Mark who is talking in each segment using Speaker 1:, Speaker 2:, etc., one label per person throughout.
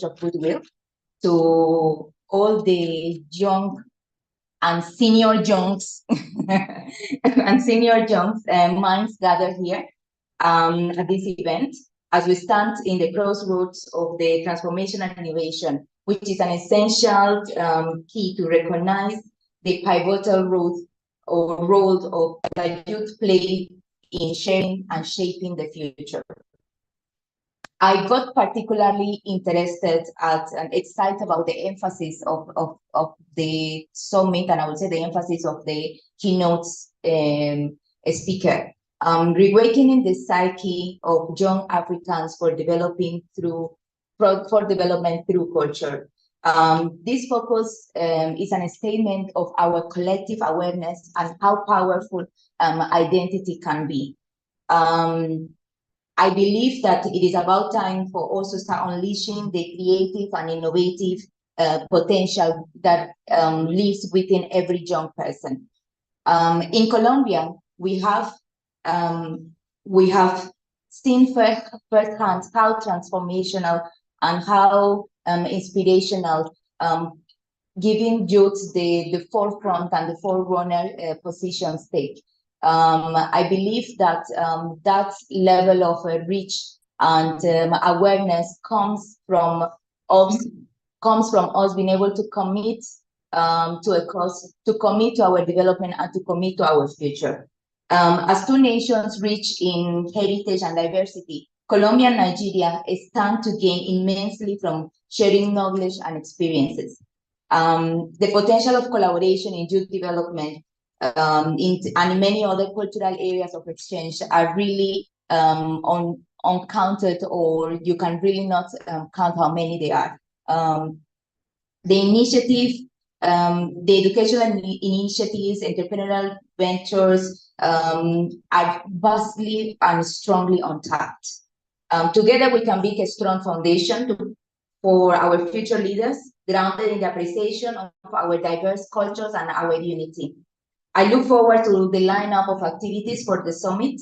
Speaker 1: of goodwill to all the young and senior junks and senior junks minds gathered here at this event as we stand in the crossroads of the transformation and innovation, which is an essential key to recognize the pivotal role of that youth play in sharing and shaping the future. I got particularly interested and excited about the emphasis of the summit, and I would say the emphasis of the keynote speaker. Reawakening the psyche of young Africans for development through culture. This focus is a statement of our collective awareness and how powerful identity can be. I believe that it is about time for us to start unleashing the creative and innovative potential that lives within every young person. In Colombia, we have seen firsthand how transformational and how inspirational giving youth the forefront and the forerunner positions take. I believe that that level of reach and awareness comes from us being able to commit to a cause, to commit to our development and to commit to our future. As two nations rich in heritage and diversity, Colombia and Nigeria stand to gain immensely from sharing knowledge and experiences. The potential of collaboration in youth development and in many other cultural areas of exchange are really uncounted, or you can really not count how many they are. The initiative, the educational initiatives, entrepreneurial ventures are vastly and strongly untapped. Together, we can build a strong foundation for our future leaders, grounded in the appreciation of our diverse cultures and our unity. I look forward to the lineup of activities for the summit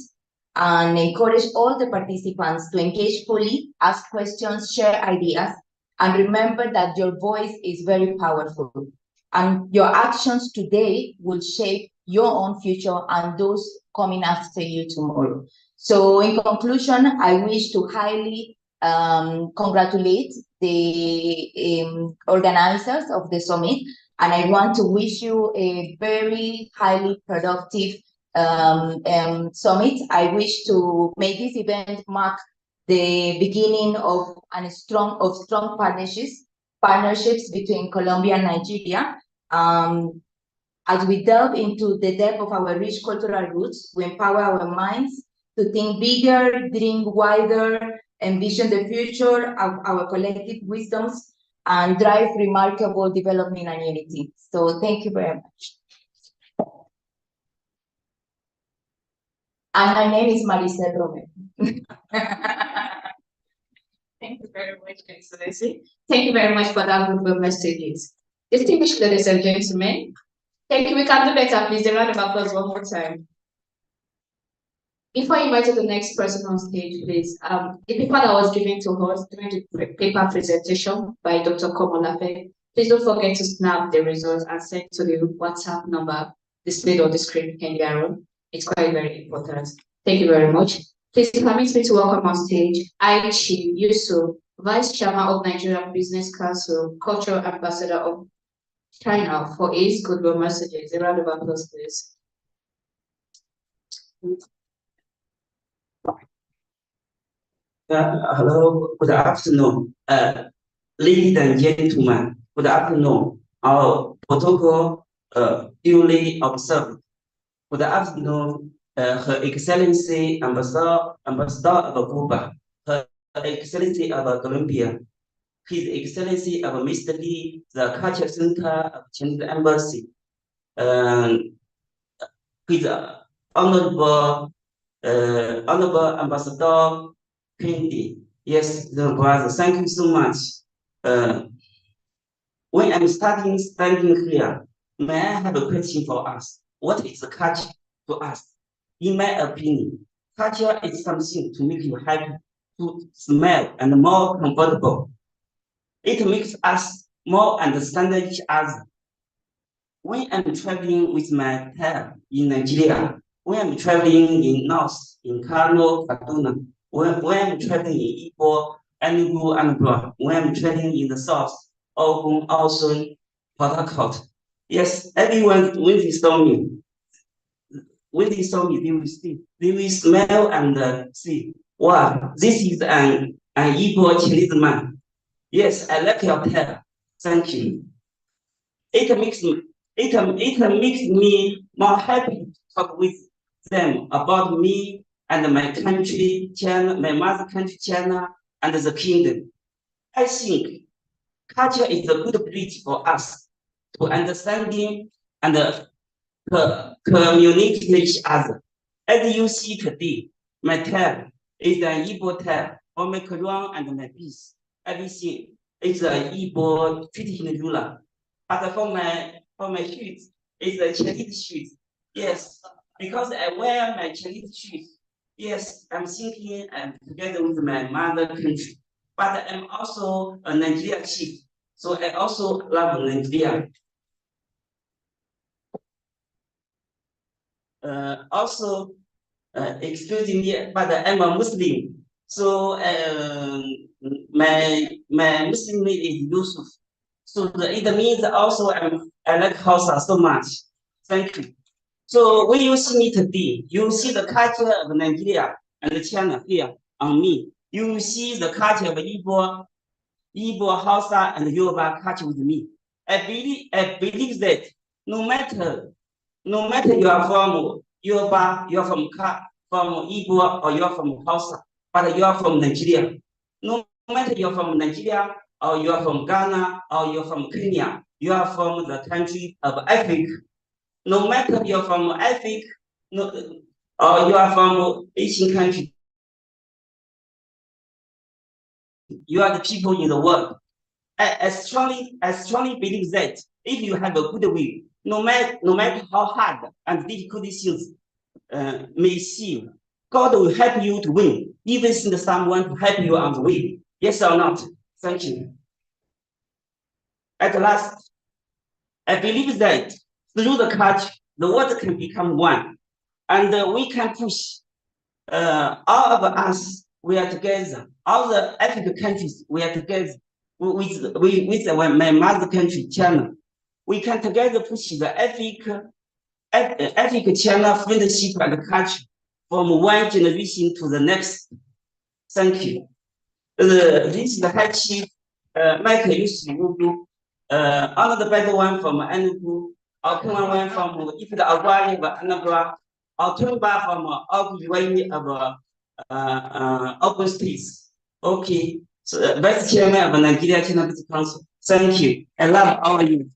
Speaker 1: and encourage all the participants to engage fully, ask questions, share ideas, and remember that your voice is very powerful. And your actions today will shape your own future and those coming after you tomorrow. So in conclusion, I wish to highly congratulate the organizers of the summit, and I want to wish you a very highly productive summit. I wish to make this event mark the beginning of strong partnerships between Colombia and Nigeria. As we delve into the depth of our rich cultural roots, we empower our minds to think bigger, dream wider, envision the future of our collective wisdoms, and drive remarkable development and unity. So thank you very much. And my name is Maricel Romero.
Speaker 2: Thank you very much, Excellency. Thank you very much for that good messages. Distinguished ladies and gentlemen, thank you. We can do better, please. A round of applause one more time. Before I invite the next person on stage, please, the paper that was given to us during the paper presentation by Dr. Komolafe, please don't forget to snap the results and send to the WhatsApp number displayed on the screen in the room. It's quite very important. Thank you very much. Please permit me to welcome on stage Chief Wuse, Vice Chairman of Nigerian Business Council, Cultural Ambassador of China, for his goodwill messages. A round of applause, please.
Speaker 3: Hello, good afternoon. Ladies and gentlemen, good afternoon. Our protocol duly observed. Good afternoon, Her Excellency Ambassador of Cuba, Her Excellency of Colombia, His Excellency of Mr. Lee, the Culture Center of Chinese Embassy, His Honorable Ambassador Kennedy. Yes, the brother, thank you so much. When I'm standing here, may I have a question for us? What is the culture to us? In my opinion, culture is something to make you happy, to smile, and more comfortable. It makes us more understand each other. When I'm traveling with my pair in Nigeria, when I'm traveling in North, in Kano, Kaduna, when I'm traveling in Igbo, Enugu, Anambra, when I'm traveling in the South, Ogun, also Port Harcourt. Yes, everyone, when they saw me, they will smell and see, wow, this is an Igbo Chinese man. Yes, I like your hair. Thank you. It makes me more happy to talk with them about me and my country, China, my mother country, China, and the kingdom. I think culture is a good bridge for us to understanding and communicate each other. As you see today, my tab is an Igbo tab for my Quran and my peace. Everything is an Igbo traditional ruler. But for my shoes, it's a Chinese shoes. Yes, because I wear my Chinese shoes. Yes, I'm thinking I'm together with my mother country. But I'm also a Nigerian chief. So I also love Nigeria. Also, excuse me, but I'm a Muslim. So my Muslim name is Yusuf. So it means also I like Hausa so much. Thank you. So when you see me today, you see the culture of Nigeria and China here on me. You see the culture of Igbo, Hausa, and Yoruba culture with me. I believe that no matter you are from Yoruba, you are from Igbo, or you are from Hausa, but you are from Nigeria. No matter you are from Nigeria, or you are from Ghana, or you are from Kenya, you are from the country of Africa. No matter you are from Africa, no, or you are from Asian country, you are the people in the world. I strongly believe that if you have a good will, no matter how hard and difficult things may seem, God will help you to win, even send someone to help you on the way. Yes or not? Thank you. At last, I believe that through the culture, the world can become one, and we can push all of us. We are together. All the African countries, we are together with my mother country, China. We can together push the Africa-China friendship and culture from one generation to the next. Thank you. This is the head chief, Michael Yusuf Wudu, another better one from Enugu, I'll come one from Ifida Awali, but Anabra, I'll turn back from Abuja of Open States. Okay, so Vice Chairman of the Nigeria China Business Council. Thank you. I love all of you.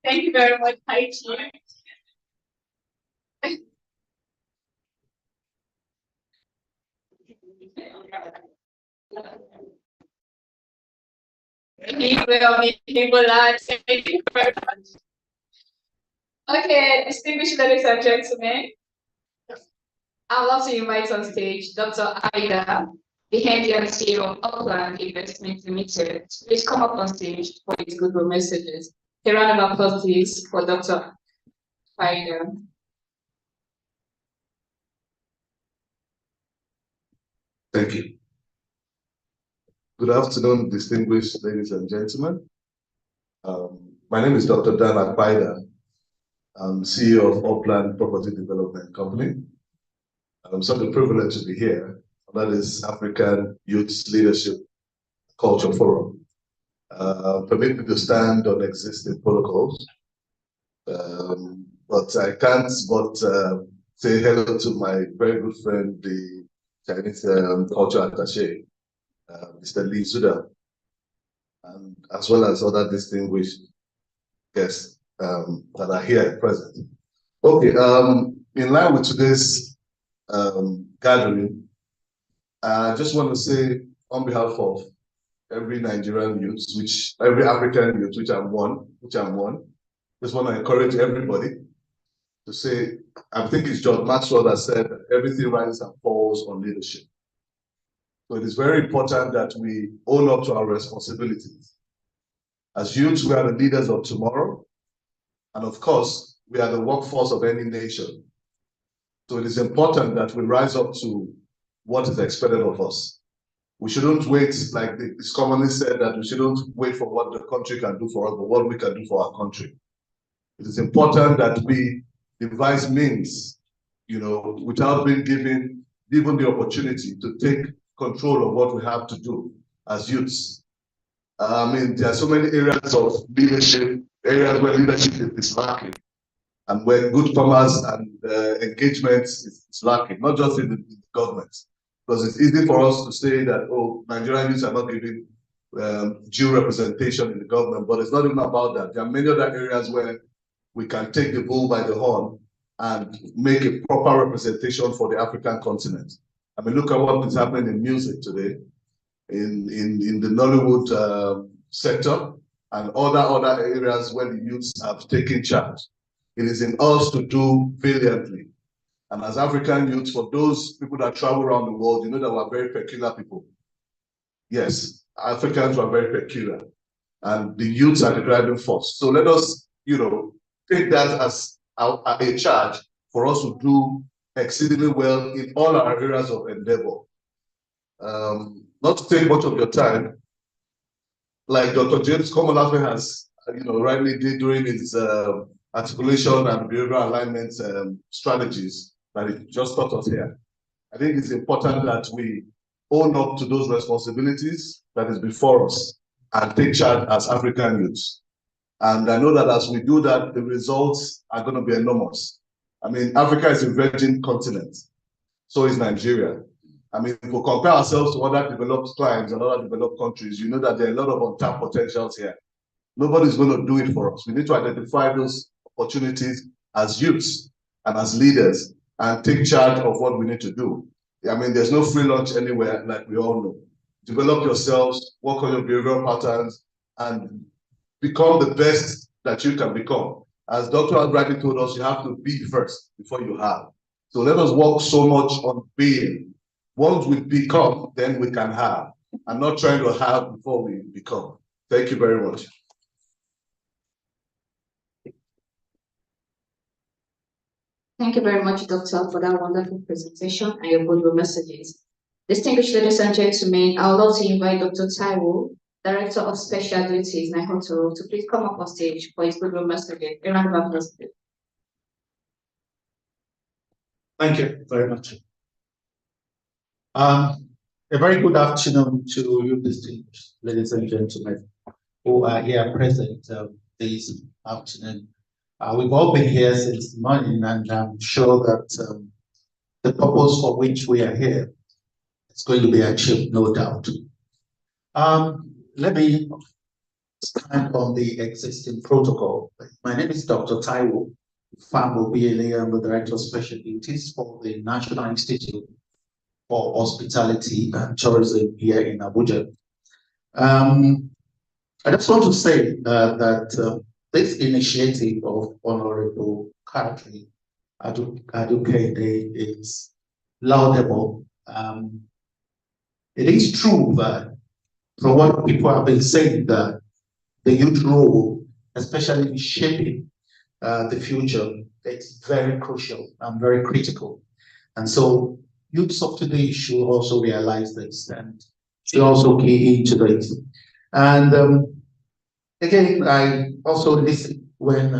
Speaker 2: Thank you very much, High Chief. Thank you very much. Okay, distinguished ladies and gentlemen, I'd love to invite on stage Dr. Aida, the MD and CEO of Upland Investment Limited. Please come up on stage for his goodwill messages. A round of applause, please, for Dr. Aida.
Speaker 4: Thank you. Good afternoon, distinguished ladies and gentlemen. My name is Dr. Dan Akpaida. I'm CEO of Upland Property Development Company. I'm such a privilege to be here. That is African Youth Leadership Culture Forum. Permit me to stand on existing protocols, but I can't but say hello to my very good friend, the Chinese culture attaché, Mr. Lee Zuda, and as well as other distinguished guests that are here at present. Okay, in line with today's gathering, I just want to say on behalf of every Nigerian youth, every African youth, which I'm one, just want to encourage everybody to say, I think it's John Maxwell that said that everything rises and falls on leadership. So it is very important that we own up to our responsibilities. As youths, we are the leaders of tomorrow. And of course, we are the workforce of any nation. So it is important that we rise up to what is expected of us. We shouldn't wait, like it's commonly said, that we shouldn't wait for what the country can do for us, but what we can do for our country. It is important that we devise means, without being given the opportunity to take control of what we have to do as youths. I mean, there are so many areas of leadership, areas where leadership is lacking, and where good farmers and engagement is lacking, not just in the government. Because it's easy for us to say that, oh, Nigerian youths are not giving due representation in the government, but it's not even about that. There are many other areas where we can take the bull by the horn and make a proper representation for the African continent. I mean, look at what is happening in music today, in the Nollywood sector, and other areas where the youths have taken charge. It is in us to do valiantly. And as African youths, for those people that travel around the world, you know that we're very peculiar people. Yes, Africans are very peculiar, and the youths are the driving force. So let us, take that as a charge for us to do exceedingly well in all our areas of endeavor. Not to take much of your time, like Dr. James Komolafe has, rightly did during his articulation and behavioral alignment strategies that he just taught us here. I think it's important that we own up to those responsibilities that is before us and take charge as African youths. And I know that as we do that, the results are going to be enormous. I mean, Africa is a virgin continent. So is Nigeria. I mean, if we compare ourselves to other developed climes and other developed countries, you know that there are a lot of untapped potentials here. Nobody's going to do it for us. We need to identify those opportunities as youths and as leaders and take charge of what we need to do. I mean, there's no free lunch anywhere, like we all know. Develop yourselves, work on your behavioral patterns, and become the best that you can become. As Dr. Albright told us, you have to be first before you have. So let us work so much on being. Once we become, then we can have. And not trying to have before we become. Thank you very much.
Speaker 2: Thank you very much, Doctor, for that wonderful presentation and your good messages. Distinguished ladies and gentlemen, I would like to invite Dr. Taiwo, Director of Special Duties, Nahoto, to please come up on stage for his good messages. A round of applause, please.
Speaker 5: Thank you very much. A very good afternoon to you, distinguished ladies and gentlemen who are here present this afternoon. We've all been here since the morning, and I'm sure that the purpose for which we are here is going to be achieved, no doubt. Let me stand on the existing protocol. My name is Dr. Taiwo Fambo BLA. I'm the Director of Special Duties for the National Institute for Hospitality and Tourism here in Abuja. I just want to say that this initiative of Honorable Kadri Adukede is laudable. It is true that from what people have been saying, that the youth role, especially in shaping the future, it's very crucial and very critical. And so youths of today should also realize this and should also key into this. And again, I also listened when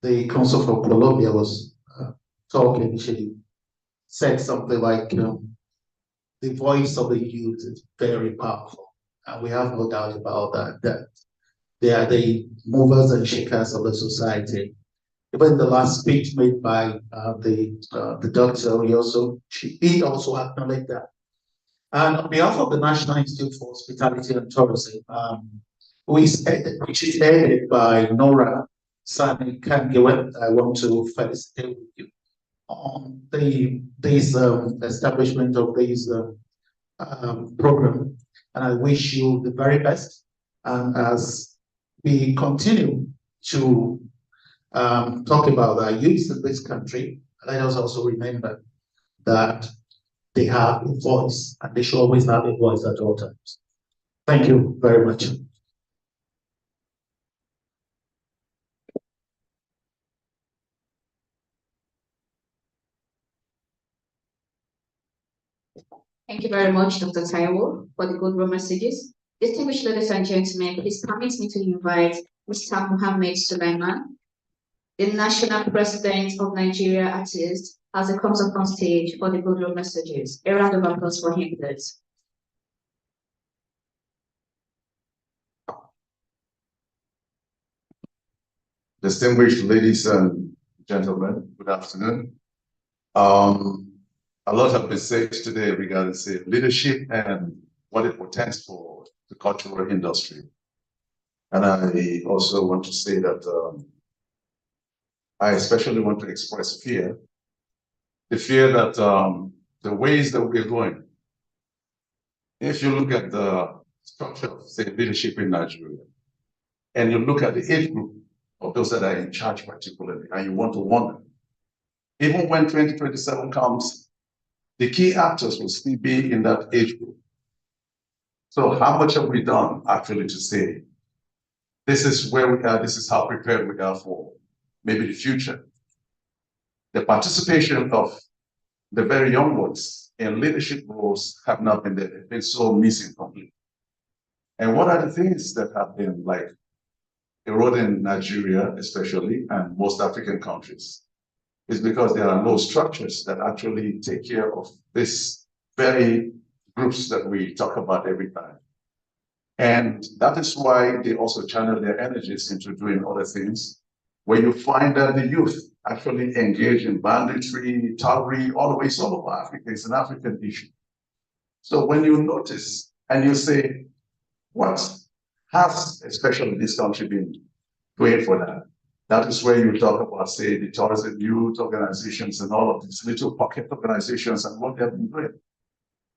Speaker 5: the Council for Colombia was talking. She said something like, the voice of the youth is very powerful. And we have no doubt about that they are the movers and shakers of the society. Even the last speech made by the doctor, he also acknowledged that. And on behalf of the National Institute for Hospitality and Tourism, which is headed by Nora Sani Kangewe, I want to felicitate with you on this establishment of this program. And I wish you the very best. And as we continue to talk about our youth in this country, let us also remember that they have a voice, and they should always have a voice at all times. Thank you very much.
Speaker 2: Thank you very much, Dr. Taiwo, for the good role messages. Distinguished ladies and gentlemen, please permit me to invite Mr. Mohammed Sulaiman, the National President of Nigeria Artists, as he comes up on stage for the good role messages. A round of applause for him, please.
Speaker 4: Distinguished ladies and gentlemen, good afternoon. A lot has been said today regarding leadership and what it portends for the cultural industry. And I also want to say that I especially want to express fear, the fear that the ways that we're going, if you look at the structure of, say, leadership in Nigeria, and you look at the age group of those that are in charge particularly, and you want to wonder, even when 2027 comes, the key actors will still be in that age group. So how much have we done actually to say, this is where we are, this is how prepared we are for maybe the future? The participation of the very young ones in leadership roles have not been there. They've been so missing completely. And what are the things that have been like eroding Nigeria, especially, and most African countries? Is because there are no structures that actually take care of this very groups that we talk about every time. And that is why they also channel their energies into doing other things, where you find that the youth actually engage in banditry, thuggery, all the way all over Africa. It's an African issue. So when you notice and you say, what has especially this country been doing for that? That is where you talk about, say, the tourism youth organizations and all of these little pocket organizations and what they've been doing.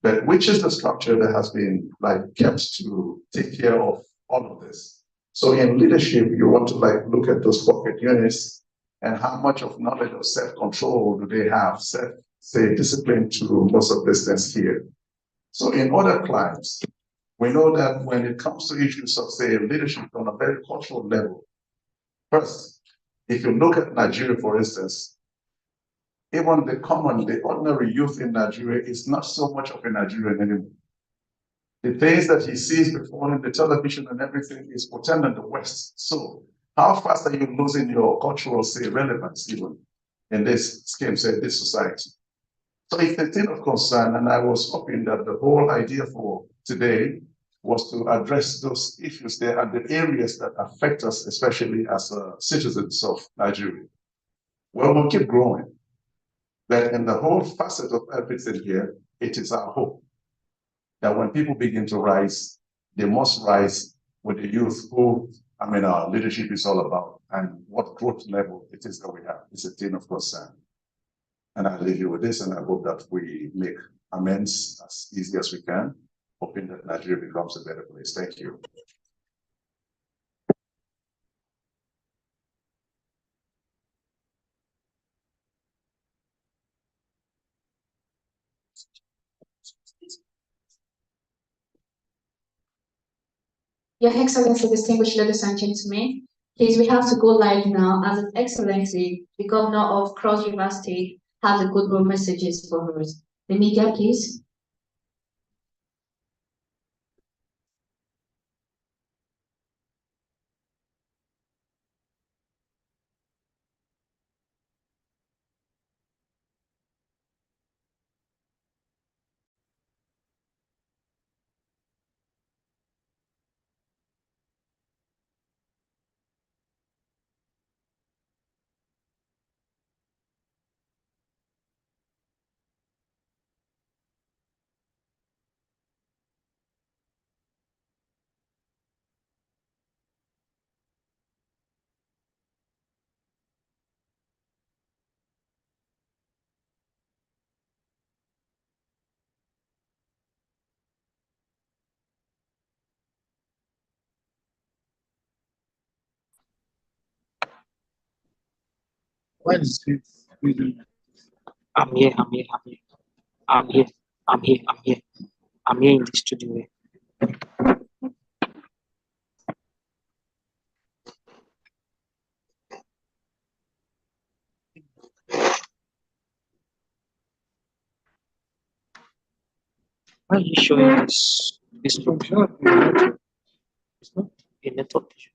Speaker 4: But which is the structure that has been like kept to take care of all of this? So in leadership, you want to like look at those pocket units and how much of knowledge of self-control do they have, say, discipline to most of these things here. So in other climes, we know that when it comes to issues of, say, leadership on a very cultural level, first, if you look at Nigeria, for instance, even the ordinary youth in Nigeria is not so much of a Nigerian anymore. The things that he sees before him, the television and everything is portending the West. So how fast are you losing your cultural, say, relevance even in this scheme, say, this society? So it's a thing of concern, and I was hoping that the whole idea for today was to address those issues there and the areas that affect us, especially as citizens of Nigeria. Well, we'll keep growing. But in the whole facet of everything here, it is our hope that when people begin to rise, they must rise with the youth who, our leadership is all about and what growth level it is that we have. It's a thing of concern. And I leave you with this, and I hope that we make amends as easy as we can, hoping that Nigeria becomes a better place. Thank you.
Speaker 2: Your Excellency, distinguished ladies and gentlemen, please, we have to go live now, as His Excellency, the Governor of Cross River State, has a good role messages for us. The media, please.
Speaker 6: I'm here. I'm here. I'm here. I'm here. I'm here. I'm here in the studio. Why are you showing this look? It's not a network issue.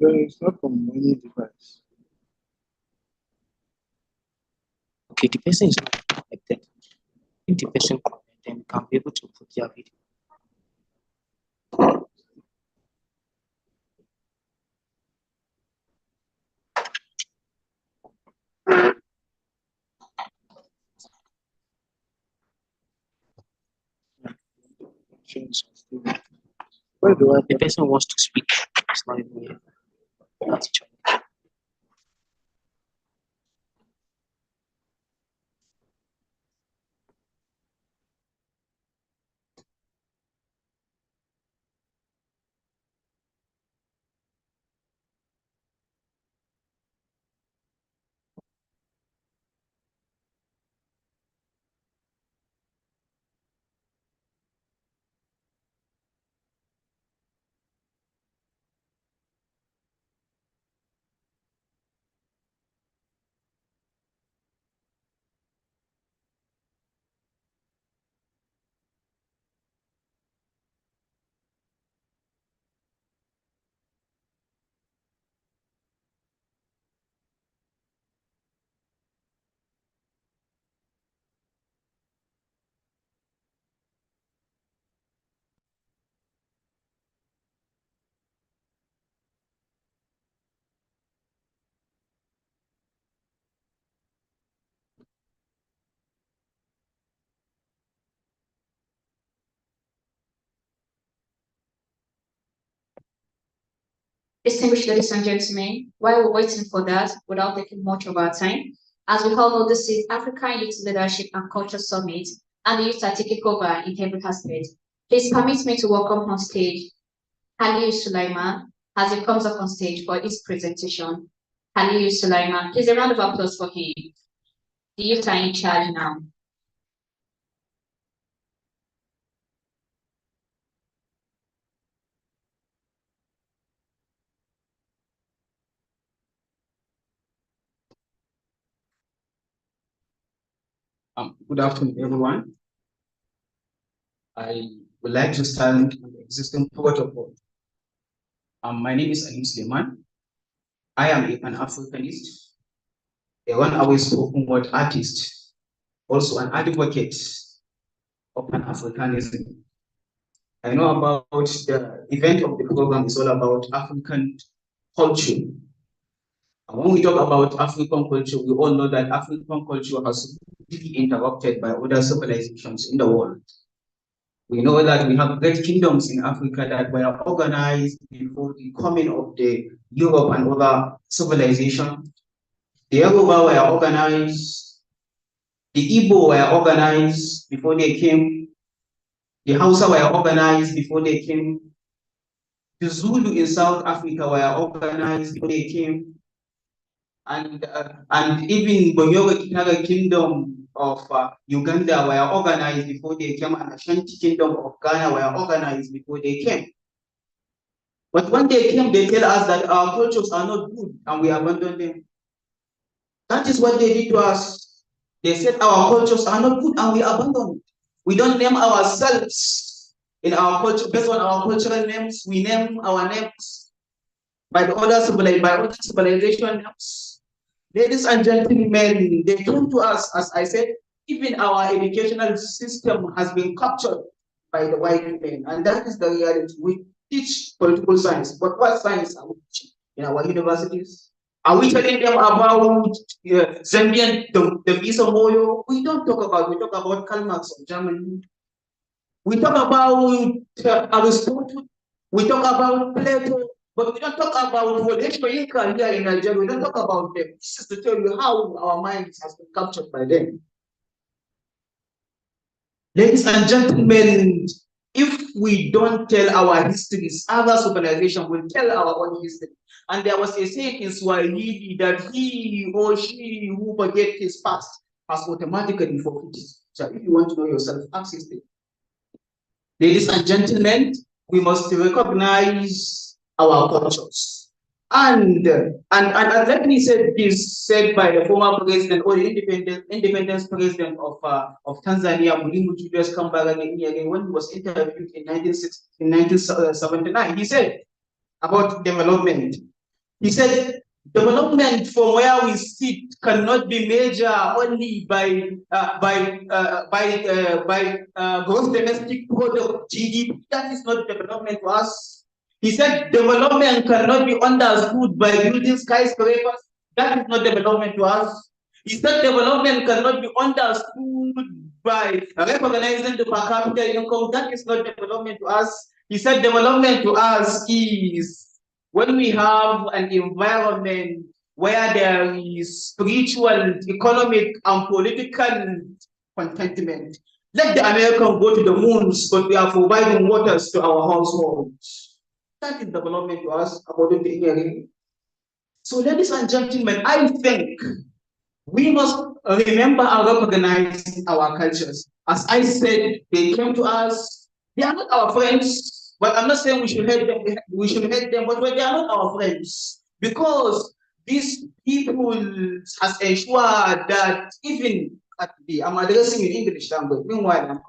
Speaker 7: No, it's not from any device.
Speaker 6: Okay, the person is not connected. If the person connected, then we can be able to put their video.
Speaker 7: Where do I?
Speaker 6: The person wants to speak. It's not even here. That's true.
Speaker 2: Distinguished ladies and gentlemen, while we're waiting for that, without taking much of our time, as we all know, this is African Youth Leadership and Culture Summit, and the youth are taking over in every aspect. Please permit me to welcome on stage Aliyu Sulaiman as he comes up on stage for his presentation. Aliyu Sulaiman, please a round of applause for him. The youth are in charge now.
Speaker 8: Good afternoon, everyone. I would like to stand on the existing protocol. My name is Aliyu Sulaiman. I am a Pan-Africanist, a one-away spoken word artist, also an advocate of Pan-Africanism. I know about the event of the program is all about African culture. And when we talk about African culture, we all know that African culture has been interrupted by other civilizations in the world. We know that we have great kingdoms in Africa that were organized before the coming of the Europe and other civilizations. The Yoruba were organized, the Igbo were organized before they came, the Hausa were organized before they came, the Zulu in South Africa were organized before they came, and even Bonyoga Kingdom of Uganda were organized before they came, and Ashanti Kingdom of Ghana were organized before they came. But when they came, they tell us that our cultures are not good and we abandon them. That is what they did to us. They said our cultures are not good and we abandon it. We don't name ourselves in our culture based on our cultural names. We name our names by the other civilization names. Ladies and gentlemen, they came to us, as I said, even our educational system has been captured by the white men, and that is the reality. We teach political science, but what science are we teaching in our universities? Are we telling them about Zambian, the Visa Moyo? We don't talk about, we talk about Karl Marx of Germany. We talk about Aristotle. We talk about Plato. But we don't talk about what Inca here in Nigeria. We don't talk about them. This is to tell you how our minds has been captured by them. Ladies and gentlemen, if we don't tell our histories, other civilizations will tell our own history. And there was a saying in Swahili that he or she who forget his past has automatically forgotten his So if you want to know yourself, ask this thing. Ladies and gentlemen, we must recognize our cultures. And let me say this said by the former president or the independence president of Tanzania, Mwalimu Julius Kambarage Nyerere, when he was interviewed in 1979. He said about development. He said, development from where we sit cannot be measured only by gross domestic product (GDP). That is not development to us. He said, development cannot be understood by building skyscrapers. That is not development to us. He said, development cannot be understood by recognizing the per capita income. That is not development to us. He said, development to us is when we have an environment where there is spiritual, economic, and political contentment. Let the American go to the moons, but we are providing waters to our households. That is development to us, according to Nyerere. So, ladies and gentlemen, I think we must remember and recognize our cultures. As I said, they came to us. They are not our friends, but I'm not saying we should hate them. We should hate them, but they are not our friends, because these people has ensured that even at the I'm addressing in English language. Meanwhile, I'm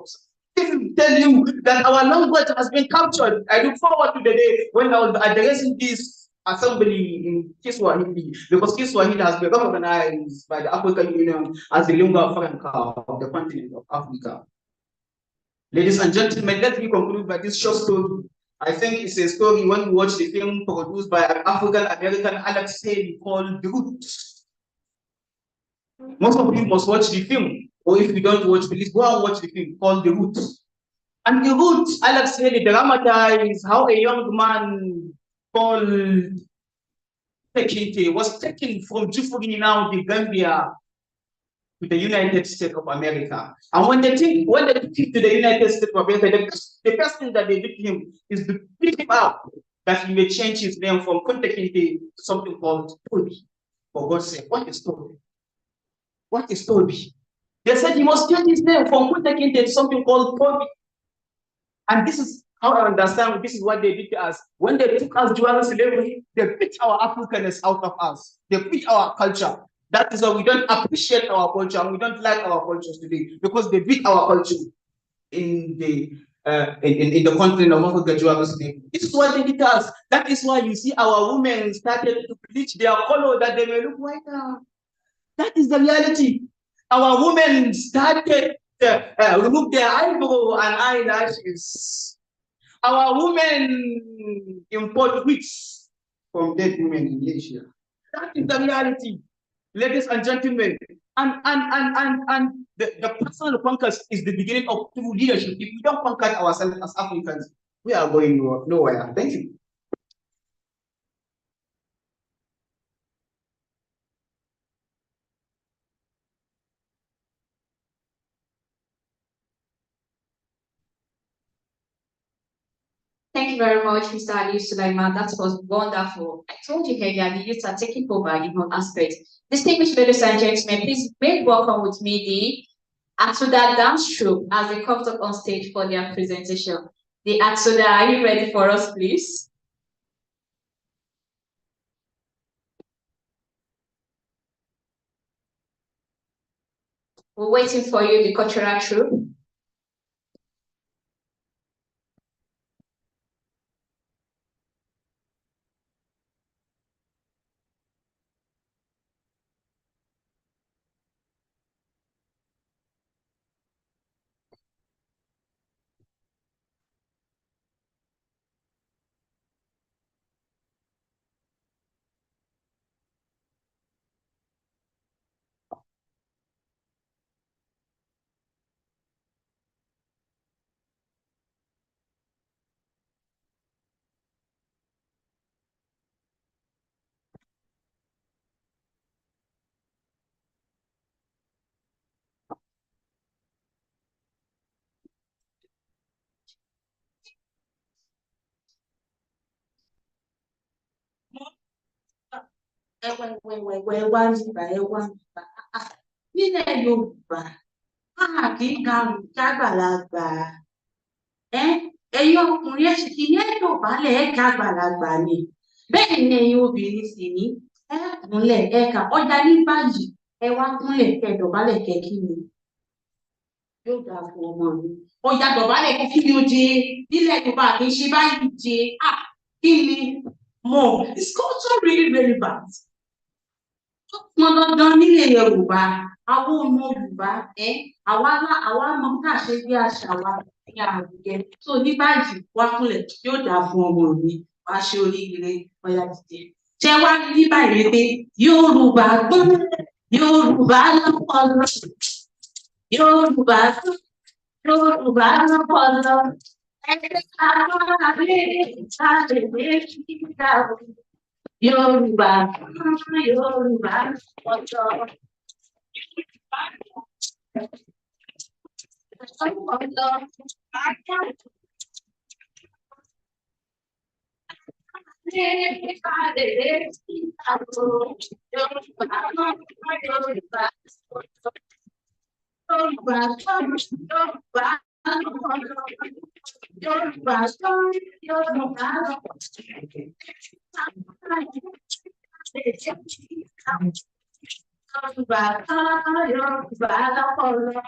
Speaker 8: tell you that our language has been captured. I look forward to the day when I will be addressing this assembly in Kiswahili, because Kiswahili has been recognized by the African Union as the lingua franca of the continent of Africa. Ladies and gentlemen, let me conclude by this short story. I think it's a story when you watch the film produced by an African-American Alex Haley called The Root. Most of you must watch the film, or if you don't watch, please go and watch the film called The Root. And The Root, Alex Haley dramatized how a young man called Tekite was taken from Jufuri, now the Gambia, to the United States of America. And when they took him to the United States of America, the first thing that they did to him is to pick him up, that he may change his name from Kuntekinte to something called Toby. For God's sake, what is Toby? What is Toby? They said he must change his name from Kuntekinte to something called Toby. And this is how I understand, this is what they did to us. When they took us during slavery, they beat our Africanness out of us. They beat our culture. That is why we don't appreciate our culture and we don't like our cultures today, because they beat our culture in the continent of Africa during slavery. This is what they did to us. That is why you see our women started to bleach their color that they may look whiter. That is the reality. Our women started to remove their eyebrow and eyelashes. Our women import wigs from dead women in Asia. That is the reality, ladies and gentlemen. And the personal conquest is the beginning of true leadership. If we don't conquer ourselves as Africans, we are going nowhere. Thank you.
Speaker 2: Thank you very much, Mr. Ali Sulaiman. That was wonderful. I told you earlier, the youths are taking over in all aspects. Distinguished ladies and gentlemen, please make welcome with me the Atsuda dance troupe as they come up on stage for their presentation. The Atsuda, are you ready for us, please? We're waiting for you, the cultural troupe.
Speaker 9: kì í garùn jágbàlagbà. Ẹ̀yin ọkùnrin ẹ sì ti ní ẹ dọ̀bálẹ̀ ẹ jágbàlagbà ni. Bẹ́ẹ̀ ni ẹ̀yin obìnrin sì ní ẹ kúnlẹ̀ ẹ kà ọjà ní báyìí ẹ wá kúnlẹ̀ kẹ dọ̀bálẹ̀ kẹ kí ni. Yóò dáa fún ọmọ mi. Ọjà dọ̀bálẹ̀ kẹ kí ni ó jẹ nílẹ̀ Yorùbá kì í ṣe báyìí jẹ. Kí ni mo it's also really relevant. Wọ́n dandan nílẹ̀ Yorùbá àwọn ọmọ Yorùbá àwa mọ ká ṣe bí àṣà wa ní àwùjẹ tó ní báyìí wá kúnlẹ̀ yóò dáa fún ọmọ mi wá ṣe oríire ọyà dìde. Ṣé wá ní báyìí pé Yorùbá gbọ́n Yorùbá lọ́pọlọ Yorùbá gbọ́n Yorùbá lọ́pọlọ ẹgbẹ́ àwọn àbẹ̀rẹ̀ ìtàlẹ̀ kíkà Yorùbá Yorùbá lọ́pọlọ.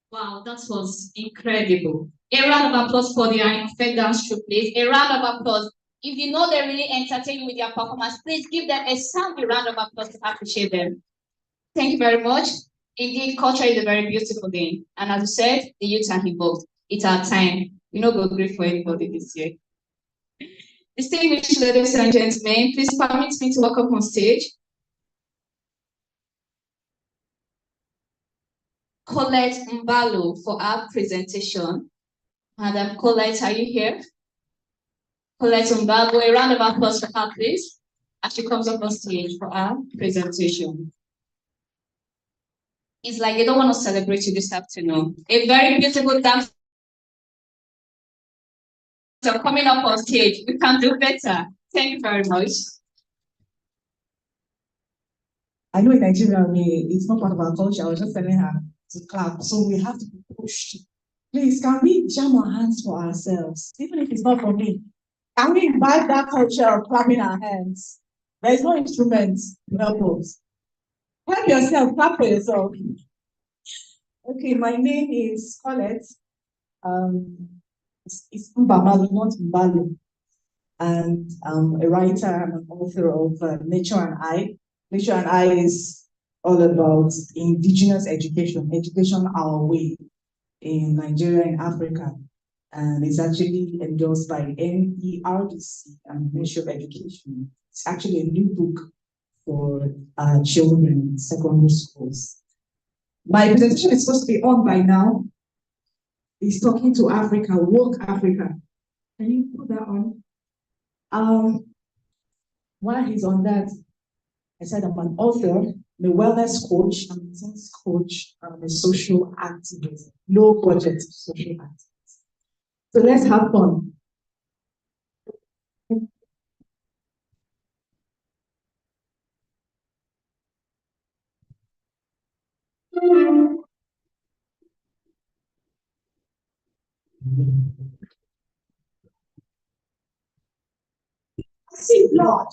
Speaker 2: Wow, that was incredible. A round of applause for the Fed dance troupe, please. A round of applause. If you know they're really entertaining with their performance, please give them a sound round of applause to appreciate them. Thank you very much. Indeed, culture is a very beautiful thing. And as you said, the youth are involved. It's our time. We not go great for anybody this year. Distinguished ladies and gentlemen, please permit me to welcome on stage Colette Mbalo for our presentation. Madam Colette, are you here? Colette Mbalo, a round of applause for her, please, as she comes up on stage for our presentation. It's like they don't want to celebrate you this afternoon. A very beautiful dance coming up on stage. We can do better. Thank you very much.
Speaker 10: I know in Nigeria, it's not part of our culture. I was just telling her to clap. So we have to be pushed. Please, can we jam our hands for ourselves? Even if it's not for me. Can we invite that culture of clapping our hands? There is no instrument to help us. Help yourself, clap for yourself. Okay, my name is Colette. It's Mbamalu, not Mbalu. And I'm a writer and an author of Nature and I. Nature and I is all about indigenous education, education our way in Nigeria and Africa. And it's actually endorsed by NERDC and Ministry of Education. It's actually a new book for children in secondary schools. My presentation is supposed to be on by now. It's talking to Africa, woke Africa. Can you put that on? While he's on that, I said I'm an author, I'm a wellness coach, I'm a teens coach, I'm a social activist, low budget social activist. So let's have fun. I see blood,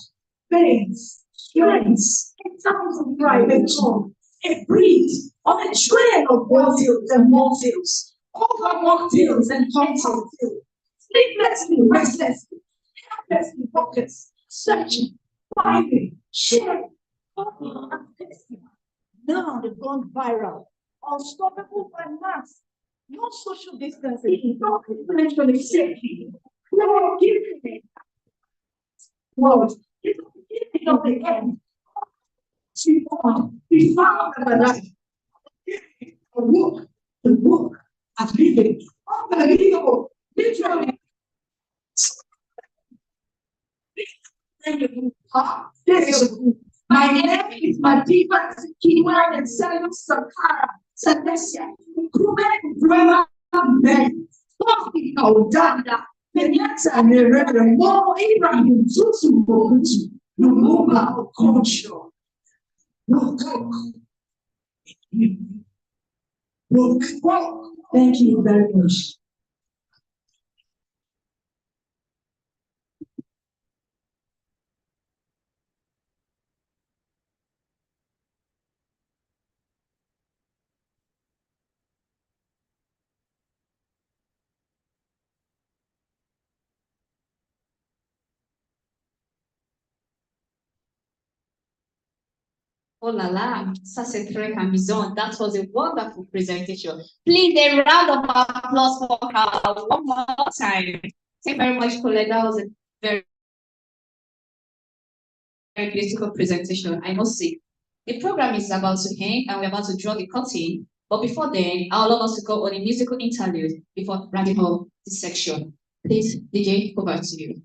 Speaker 10: veins, veins, and sounds of private tongue, a breed on a trail of molecules and molecules, over molecules and molecules, sleeplessly, restlessly, helplessly focused, searching, finding, sharing, Now they've gone viral. Unstoppable by mass. No social distancing. No information safety. No giving. What? It's the beginning of the end. She won. We found her life. The book at living. Unbelievable. Literally. My name is Madiba Kiwa and Salim Sakara. Sadesha. Kume Brahma Men. Sofi Kaudanda. Kenyata Nerere. Mo Ibrahim Tutu Mokutu. Lumumba Okoncho. Thank you very much.
Speaker 2: Oh la la, ça c'est très amusant. That was a wonderful presentation. Please, a round of applause for her one more time. Thank you very much, Colette. That was a very, very beautiful presentation, I must say. The program is about to end and we're about to draw the curtain. But before then, I would love us to go on a musical interlude before rounding off this section. Please, DJ, over to you.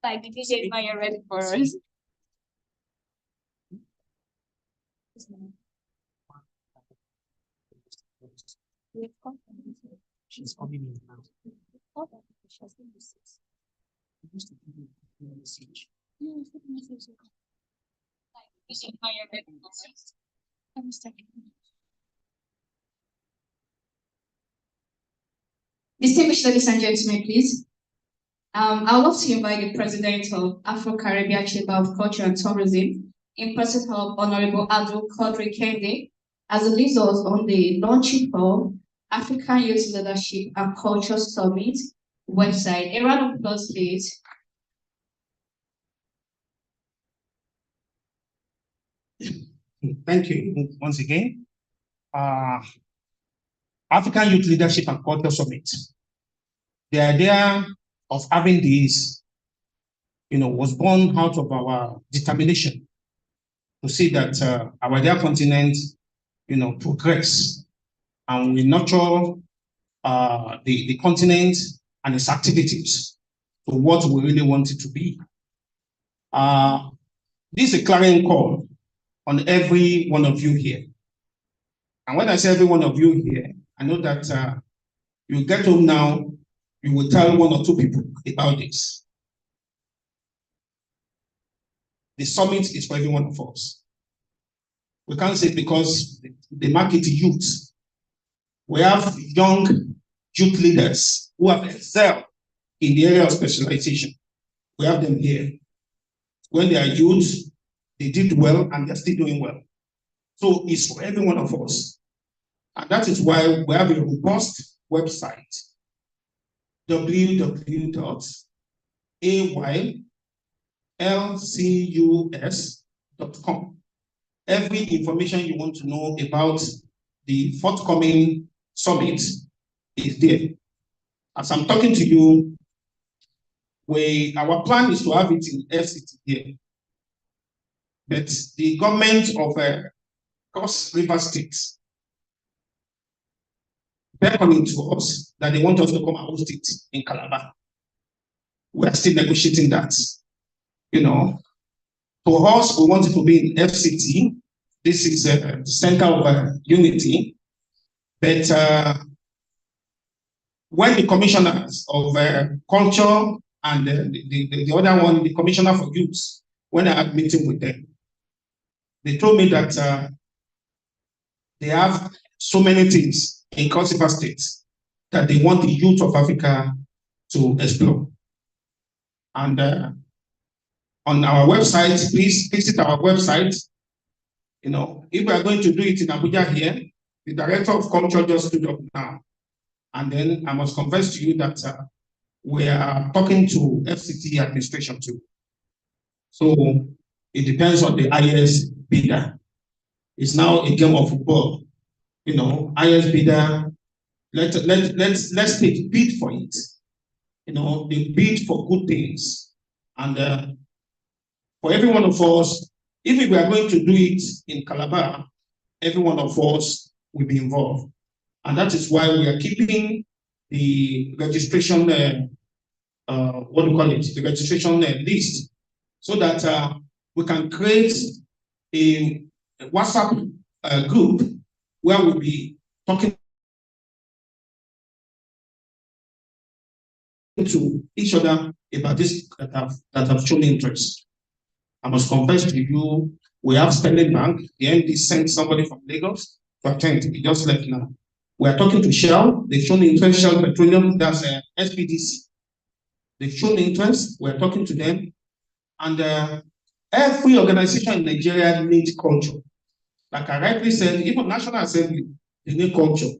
Speaker 2: Like the DJ Maya ready for us.
Speaker 6: She's coming in now. Used to give me a message.
Speaker 2: Distinguished ladies and gentlemen, please. I would love to invite the President of Afro-Caribbean Chamber of Culture and Tourism, in person of Honorable Abdul Quadri Kende, as the lead us on the launching of African Youth Leadership and Culture Summit website. A round of applause, please.
Speaker 11: Thank you once again. African Youth Leadership and Culture Summit. The idea of having this, was born out of our determination to see that our dear continent, progress, and we nurture the continent and its activities to what we really want it to be. This is a clarion call on every one of you here. And when I say every one of you here, I know that you get home now, you will tell one or two people about this. The summit is for every one of us. We can't say because the market youth. We have young youth leaders who have excelled in the area of specialization. We have them here. When they are youth, they did well and they're still doing well. So it's for every one of us. And that is why we have a robust website, www.AYLCUS.com. Every information you want to know about the forthcoming summit is there. As I'm talking to you, our plan is to have it in FCT here. But the government of Cross River State beckoning to us that they want us to come and host it in Calabar. We are still negotiating that. To us, we want it to be in FCT. This is the center of unity. But when the commissioners of culture and the other one, the commissioner for youth, when I had meeting with them, they told me that they have so many things in Cross River State that they want the youth of Africa to explore. And on our website, please visit our website. You know, if we are going to do it in Abuja here, the director of culture just stood up now. And then I must confess to you that we are talking to FCT administration too. So it depends on the highest bidder. It's now a game of football. You know, highest bidder, let's take bid for it. You know, they bid for good things. And for every one of us, if we are going to do it in Calabar, every one of us will be involved. And that is why we are keeping the registration, what do you call it? The registration list, so that we can create a WhatsApp group where we'll be talking to each other about this that have shown interest. I must confess to you, we have Sterling Bank. The MD sent somebody from Lagos to attend. He just left now. We are talking to Shell. They've shown interest. Shell Petroleum, that's SPDC. They've shown interest. We're talking to them. And every organization in Nigeria needs culture. Like I rightly said, even National Assembly, they need culture.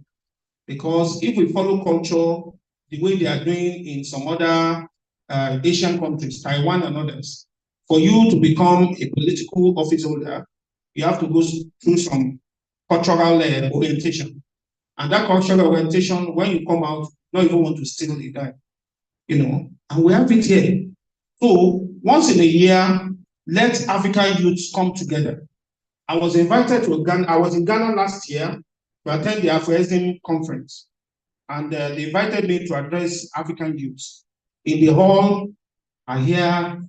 Speaker 11: Because if we follow culture the way they are doing in some other Asian countries, Taiwan and others, for you to become a political office holder, you have to go through some cultural orientation. And that cultural orientation, when you come out, not even want to steal the guy, you know, and we have it here. So once in a year, let African youths come together. I was invited to Ghana. I was in Ghana last year to attend the Afro-Asian conference. And they invited me to address African youths. In the hall, I hear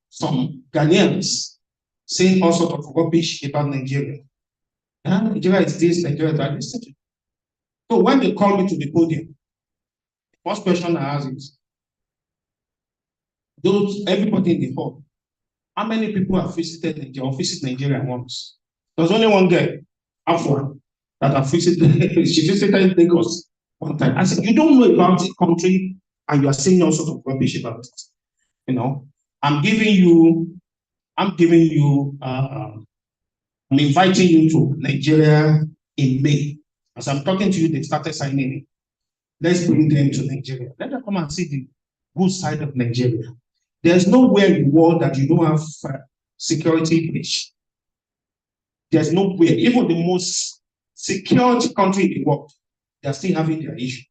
Speaker 11: some Ghanaians saying all sorts of rubbish about Nigeria. And Nigeria is this, Nigeria is that. So when they call me to the podium, the first question I ask is, everybody in the hall, how many people have visited Nigeria or visit Nigeria once? There's only one girl, Afua, that have visited, she visited Lagos one time. I said, you don't know about the country and you are saying all sorts of rubbish about it. You know, I'm inviting you to Nigeria in May. As I'm talking to you, they started signing it. Let's bring them to Nigeria. Let them come and see the good side of Nigeria. There's nowhere in the world that you don't have security breach. There's nowhere, even the most secured country in the world, they're still having their issue.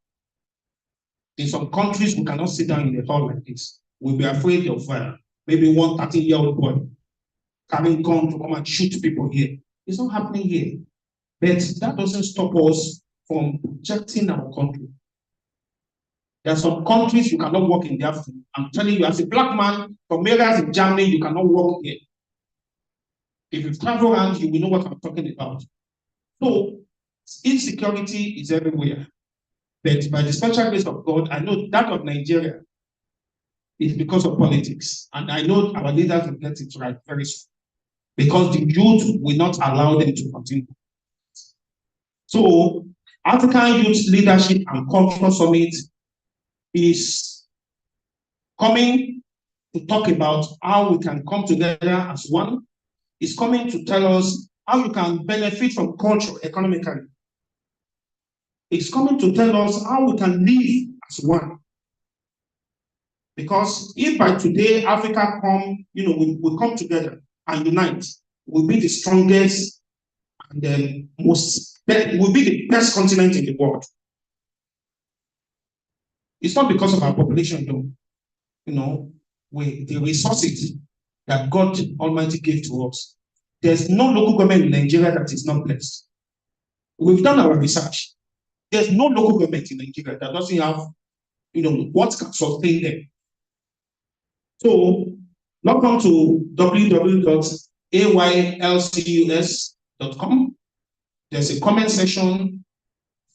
Speaker 11: In some countries, we cannot sit down in a hall like this. We'll be afraid of maybe one 13-year-old boy carrying gun to come and shoot people here. It's not happening here. But that doesn't stop us from protecting our country. There are some countries you cannot work in the afternoon. I'm telling you, as a black man from areas in Germany, you cannot work here. If you travel around, you will know what I'm talking about. So, insecurity is everywhere. But by the special grace of God, I know that of Nigeria is because of politics. And I know our leaders will get it right very soon. Because the youth will not allow them to continue. So, African Youth Leadership and Cultural Summit is coming to talk about how we can come together as one. It's coming to tell us how you can benefit from culture economically. It's coming to tell us how we can live as one. Because if by today Africa we come together and unite, we'll be the strongest and we'll be the best continent in the world. It's not because of our population, though. You know, the resources that God Almighty gave to us. There's no local government in Nigeria that is not blessed. We've done our research. There's no local government in Nigeria that doesn't have, what can sustain them. So log on to www.aylcus.com. There's a comment section.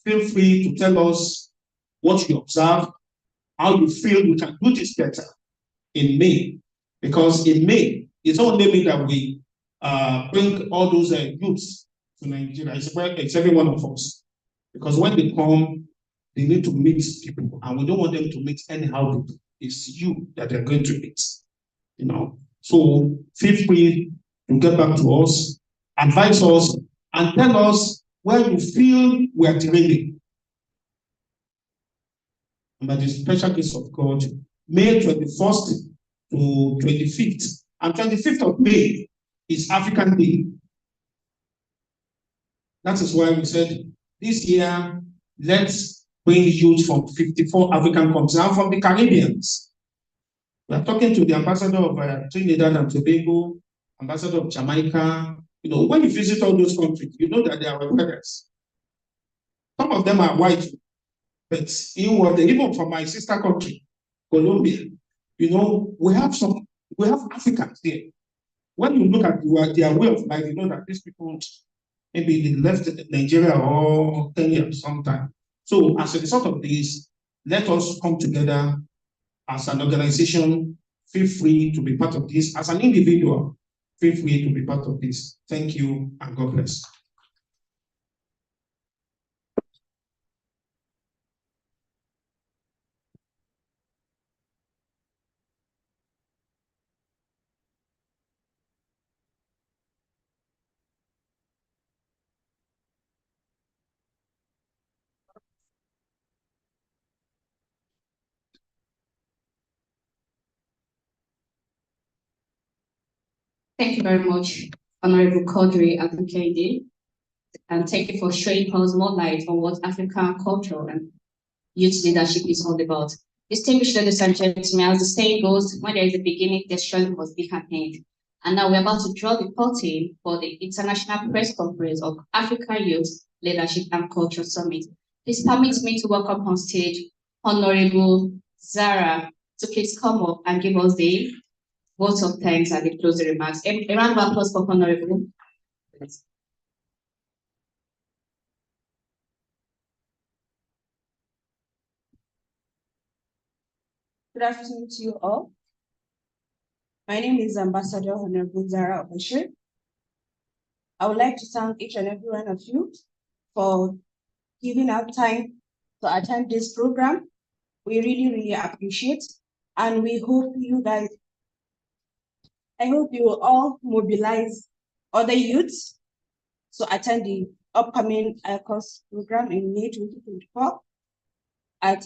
Speaker 11: feel free to tell us what you observe, how you feel we can do this better in May. Because in May, it's only May that we bring all those youths to Nigeria. It's every one of us. Because when they come, they need to meet people, and we don't want them to meet anyhow people. It's you that they're going to meet. You know, so feel free to get back to us, advise us, and tell us where you feel we are derailing. And by the special grace of God, May 21st to 25th, and 25th of May is African Day. That is why we said this year, let's bring youth from 54 African countries and from the Caribbeans. We are talking to the ambassador of Trinidad and Tobago, ambassador of Jamaica. You know, when you visit all those countries, you know that they are our brothers. Some of them are white, but even from my sister country, Colombia, you know, we have Africans there. When you look at their way of life, you know that these people, maybe they left Nigeria or Kenya sometime. So as a result of this, let us come together as an organization. Feel free to be part of this. As an individual, feel free to be part of this. Thank you, and God bless.
Speaker 2: Thank you very much, Honorable Quadri Abukede, and thank you for showing us more light on what African culture and youth leadership is all about. Distinguished ladies and gentlemen, as the saying goes, when there is a beginning, there surely must be an end. And now we're about to draw the curtain for the International Press Conference of African Youth Leadership and Culture Summit. Please permit me to welcome on stage Honorable Zara to please come up and give us the votes of thanks and the closing remarks. A round of applause for Honorable.
Speaker 12: Good afternoon to you all. My name is Ambassador Honorable Zara Obashir. I would like to thank each and every one of you for giving up time to attend this program. We really appreciate, and we hope you guys, I hope you will all mobilize other youths to attend the upcoming AYLCUS program in May 2024 at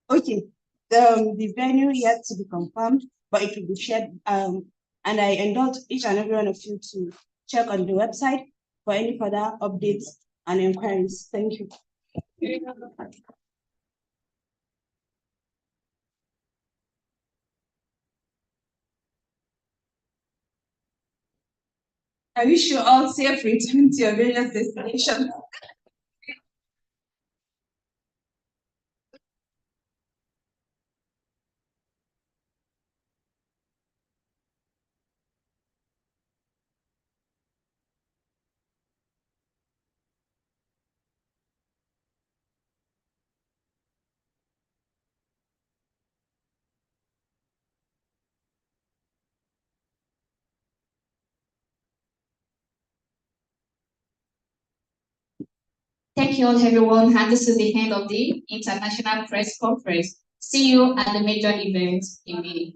Speaker 12: okay, the venue yet to be confirmed, but it will be shared. And I indulge each and every one of you to check on the website for any further updates and inquiries. Thank you. I wish you all safe return to your various destinations.
Speaker 2: Thank you all, everyone. And this is the end of the International Press Conference. See you at the major events in May.